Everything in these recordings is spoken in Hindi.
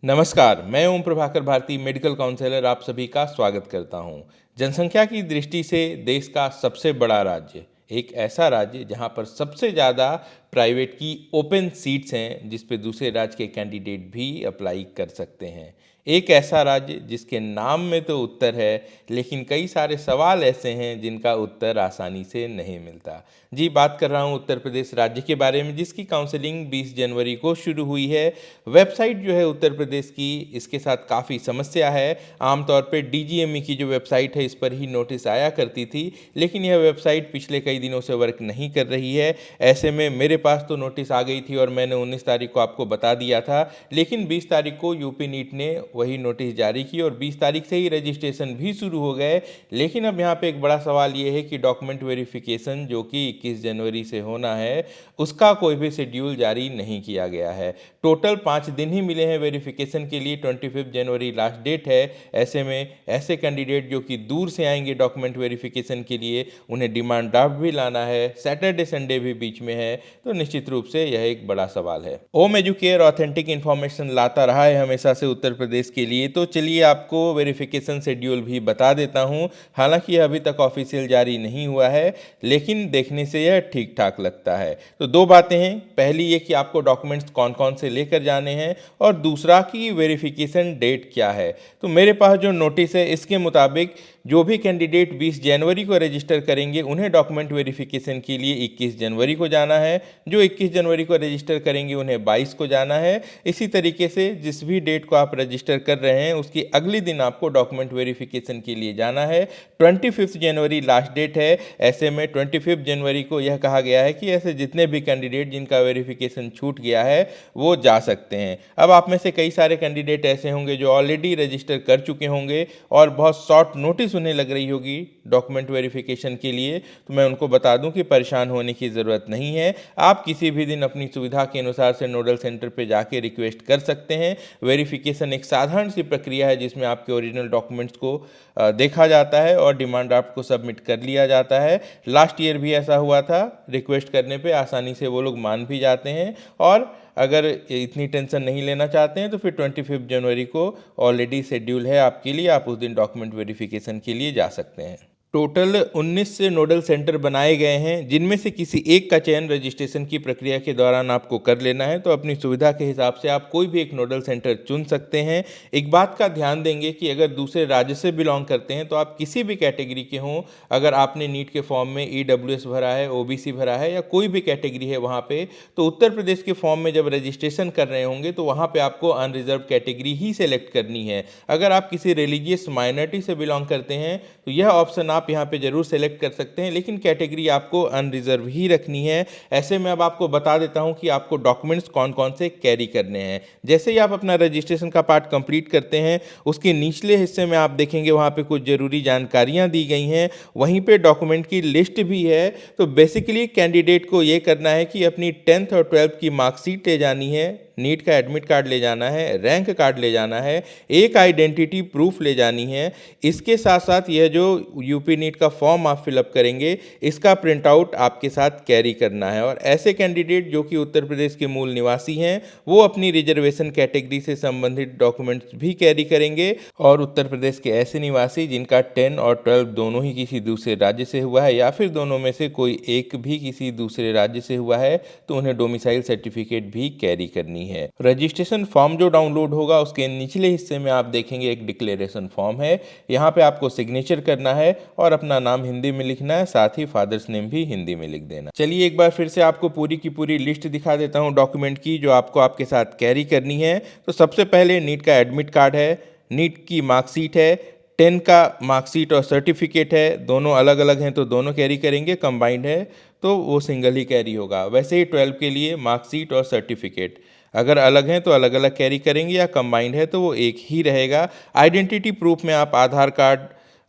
नमस्कार, मैं ओम प्रभाकर भारती मेडिकल काउंसलर आप सभी का स्वागत करता हूं। जनसंख्या की दृष्टि से देश का सबसे बड़ा राज्य, एक ऐसा राज्य जहां पर सबसे ज़्यादा प्राइवेट की ओपन सीट्स हैं जिस पे दूसरे राज्य के कैंडिडेट भी अप्लाई कर सकते हैं। एक ऐसा राज्य जिसके नाम में तो उत्तर है, लेकिन कई सारे सवाल ऐसे हैं जिनका उत्तर आसानी से नहीं मिलता। जी, बात कर रहा हूँ उत्तर प्रदेश राज्य के बारे में, जिसकी काउंसलिंग 20 जनवरी को शुरू हुई है। वेबसाइट जो है उत्तर प्रदेश की, इसके साथ काफ़ी समस्या है। आमतौर पे डीजीएमई की जो वेबसाइट है इस पर ही नोटिस आया करती थी, लेकिन यह वेबसाइट पिछले कई दिनों से वर्क नहीं कर रही है। ऐसे में मेरे पास तो नोटिस आ गई थी और मैंने 19 तारीख को आपको बता दिया था, लेकिन 20 तारीख को यूपी नीट ने वही नोटिस जारी की और 20 तारीख से ही रजिस्ट्रेशन भी शुरू हो गए। लेकिन अब यहाँ पे एक बड़ा सवाल ये है कि डॉक्यूमेंट वेरिफिकेशन जो कि 21 जनवरी से होना है, उसका कोई भी शेड्यूल जारी नहीं किया गया है। टोटल 5 दिन ही मिले हैं वेरिफिकेशन के लिए, 25 जनवरी लास्ट डेट है। ऐसे में ऐसे कैंडिडेट जो कि दूर से आएंगे डॉक्यूमेंट वेरिफिकेशन के लिए, उन्हें डिमांड ड्राफ्ट भी लाना है, सैटरडे संडे भी बीच में है, तो निश्चित रूप से यह एक बड़ा सवाल है। ओम एजुकेयर ऑथेंटिक इन्फॉर्मेशन लाता रहा है हमेशा से उत्तर प्रदेश के लिए, तो चलिए आपको वेरिफिकेशन शेड्यूल भी बता देता हूँ। हालांकि यह अभी तक ऑफिशियल जारी नहीं हुआ है, लेकिन देखने से यह ठीक ठाक लगता है। तो दो बातें हैं, पहली ये कि आपको डॉक्यूमेंट्स कौन कौन से लेकर जाने हैं, और दूसरा कि वेरिफिकेशन डेट क्या है। तो मेरे पास जो नोटिस है इसके मुताबिक जो भी कैंडिडेट 20 जनवरी को रजिस्टर करेंगे उन्हें डॉक्यूमेंट वेरिफिकेशन के लिए 21 जनवरी को जाना है। जो 21 जनवरी को रजिस्टर करेंगे उन्हें 22 को जाना है। इसी तरीके से जिस भी डेट को आप रजिस्टर कर रहे हैं उसकी अगले दिन आपको डॉक्यूमेंट वेरिफिकेशन के लिए जाना है। 25 जनवरी लास्ट डेट है। ऐसे में 25 जनवरी को यह कहा गया है कि ऐसे जितने भी कैंडिडेट जिनका वेरिफिकेशन छूट गया है वो जा सकते हैं। अब आप में से कई सारे कैंडिडेट ऐसे होंगे जो ऑलरेडी रजिस्टर कर चुके होंगे और बहुत शॉर्ट नोटिस उन्हें लग रही होगी डॉक्यूमेंट वेरिफिकेशन के लिए, तो मैं उनको बता दूं कि परेशान होने की ज़रूरत नहीं है। आप किसी भी दिन अपनी सुविधा के अनुसार से नोडल सेंटर पे जाके रिक्वेस्ट कर सकते हैं। वेरिफिकेशन एक साधारण सी प्रक्रिया है जिसमें आपके ओरिजिनल डॉक्यूमेंट्स को देखा जाता है और डिमांड ड्राफ्ट को सबमिट कर लिया जाता है। लास्ट ईयर भी ऐसा हुआ था, रिक्वेस्ट करने पे आसानी से वो लोग मान भी जाते हैं। और अगर इतनी टेंशन नहीं लेना चाहते हैं तो फिर 25 जनवरी को ऑलरेडी शेड्यूल है आपके लिए, आप उस दिन डॉक्यूमेंट वेरिफिकेशन के लिए जा सकते हैं। टोटल 19 से नोडल सेंटर बनाए गए हैं, जिनमें से किसी एक का चयन रजिस्ट्रेशन की प्रक्रिया के दौरान आपको कर लेना है। तो अपनी सुविधा के हिसाब से आप कोई भी एक नोडल सेंटर चुन सकते हैं। एक बात का ध्यान देंगे कि अगर दूसरे राज्य से बिलोंग करते हैं तो आप किसी भी कैटेगरी के हों, अगर आपने नीट के फॉर्म में ईडब्ल्यूएस भरा है, ओबीसी भरा है या कोई भी कैटेगरी है वहाँ पे, तो उत्तर प्रदेश के फॉर्म में जब रजिस्ट्रेशन कर रहे होंगे तो वहाँ पे आपको अनरिजर्व कैटेगरी ही सेलेक्ट करनी है। अगर आप किसी रिलीजियस माइनॉरिटी से बिलोंग करते हैं तो यह ऑप्शन आप यहाँ पे जरूर सेलेक्ट कर सकते हैं, लेकिन कैटेगरी आपको अनरिजर्व ही रखनी है। ऐसे में अब आपको बता देता हूँ कि आपको डॉक्यूमेंट्स कौन कौन से कैरी करने हैं। जैसे ही आप अपना रजिस्ट्रेशन का पार्ट कंप्लीट करते हैं, उसके निचले हिस्से में आप देखेंगे वहाँ पे कुछ जरूरी जानकारियाँ दी गई हैं, वहीं पे डॉक्यूमेंट की लिस्ट भी है। तो बेसिकली कैंडिडेट को ये करना है कि अपनी 10th और 12th की मार्कशीट ले जानी है, नीट का एडमिट कार्ड ले जाना है, रैंक कार्ड ले जाना है, एक आइडेंटिटी प्रूफ ले जानी है। इसके साथ साथ यह जो यूपी नीट का फॉर्म आप फिलअप करेंगे इसका प्रिंट आउट आपके साथ कैरी करना है। और ऐसे कैंडिडेट जो कि उत्तर प्रदेश के मूल निवासी हैं वो अपनी रिजर्वेशन कैटेगरी से संबंधित डॉक्यूमेंट्स भी कैरी करेंगे। और उत्तर प्रदेश के ऐसे निवासी जिनका 10 और 12 दोनों ही किसी दूसरे राज्य से हुआ है या फिर दोनों में से कोई एक भी किसी दूसरे राज्य से हुआ है तो उन्हें डोमिसाइल सर्टिफिकेट भी कैरी करनी है। रजिस्ट्रेशन फॉर्म जो डाउनलोड होगा उसके निचले हिस्से में आप देखेंगे एक डिक्लेरेशन फॉर्म है। यहाँ पे आपको सिग्नेचर करना है और अपना नाम हिंदी में लिखना है, साथ ही फादर्स नेम भी हिंदी में लिख देना। चलिए एक बार फिर से आपको पूरी की पूरी लिस्ट दिखा देता हूँ डॉक्यूमेंट की जो आपको आपके साथ कैरी करनी है। तो सबसे पहले नीट का एडमिट कार्ड है, नीट की मार्कशीट है, 10 का मार्कशीट और सर्टिफिकेट है, दोनों अलग अलग हैं तो दोनों कैरी करेंगे, कंबाइंड है तो वो सिंगल ही कैरी होगा। वैसे ही 12 के लिए मार्कशीट और सर्टिफिकेट अगर अलग हैं तो अलग अलग कैरी करेंगे, या कंबाइंड है तो वो एक ही रहेगा। आइडेंटिटी प्रूफ में आप आधार कार्ड,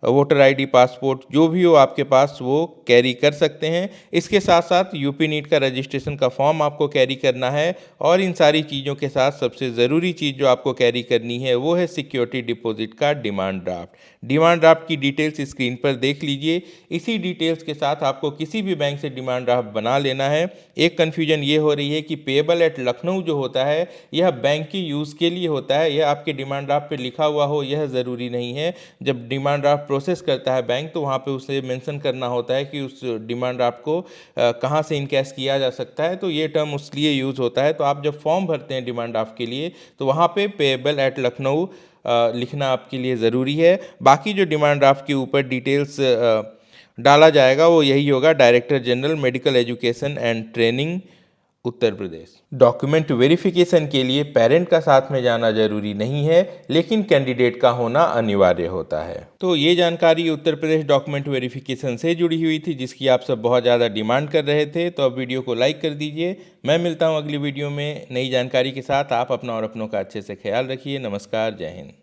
वोटर आईडी, पासपोर्ट जो भी हो आपके पास वो कैरी कर सकते हैं। इसके साथ साथ यूपी नीट का रजिस्ट्रेशन का फॉर्म आपको कैरी करना है और इन सारी चीज़ों के साथ सबसे ज़रूरी चीज़ जो आपको कैरी करनी है वो है सिक्योरिटी डिपॉजिट का डिमांड ड्राफ्ट। डिमांड ड्राफ्ट की डिटेल्स स्क्रीन पर देख लीजिए। इसी डिटेल्स के साथ आपको किसी भी बैंक से डिमांड ड्राफ्ट बना लेना है। एक कन्फ्यूजन ये हो रही है कि पेएबल एट लखनऊ जो होता है यह बैंक की यूज़ के लिए होता है, यह आपके डिमांड ड्राफ्ट पे लिखा हुआ हो यह ज़रूरी नहीं है। जब डिमांड ड्राफ्ट प्रोसेस करता है बैंक तो वहाँ पे उसे मेंशन करना होता है कि उस डिमांड ड्राफ्ट को कहाँ से इनकैश किया जा सकता है, तो ये टर्म उसलिए यूज़ होता है। तो आप जब फॉर्म भरते हैं डिमांड ड्राफ्ट के लिए तो वहाँ पे पेएबल एट लखनऊ लिखना आपके लिए ज़रूरी है। बाकी जो डिमांड ड्राफ्ट के ऊपर डिटेल्स डाला जाएगा वो यही होगा, director general medical education and training Uttar Pradesh. Document verification के लिए पेरेंट का साथ में जाना जरूरी नहीं है, लेकिन कैंडिडेट का होना अनिवार्य होता है। तो ये जानकारी उत्तर प्रदेश डॉक्यूमेंट वेरिफिकेशन से जुड़ी हुई थी, जिसकी आप सब बहुत ज़्यादा डिमांड कर रहे थे। तो अब वीडियो को लाइक कर दीजिए। मैं मिलता हूँ अगली वीडियो में नई जानकारी के साथ। आप अपना और अपनों का अच्छे से ख्याल रखिए। नमस्कार, जय हिंद।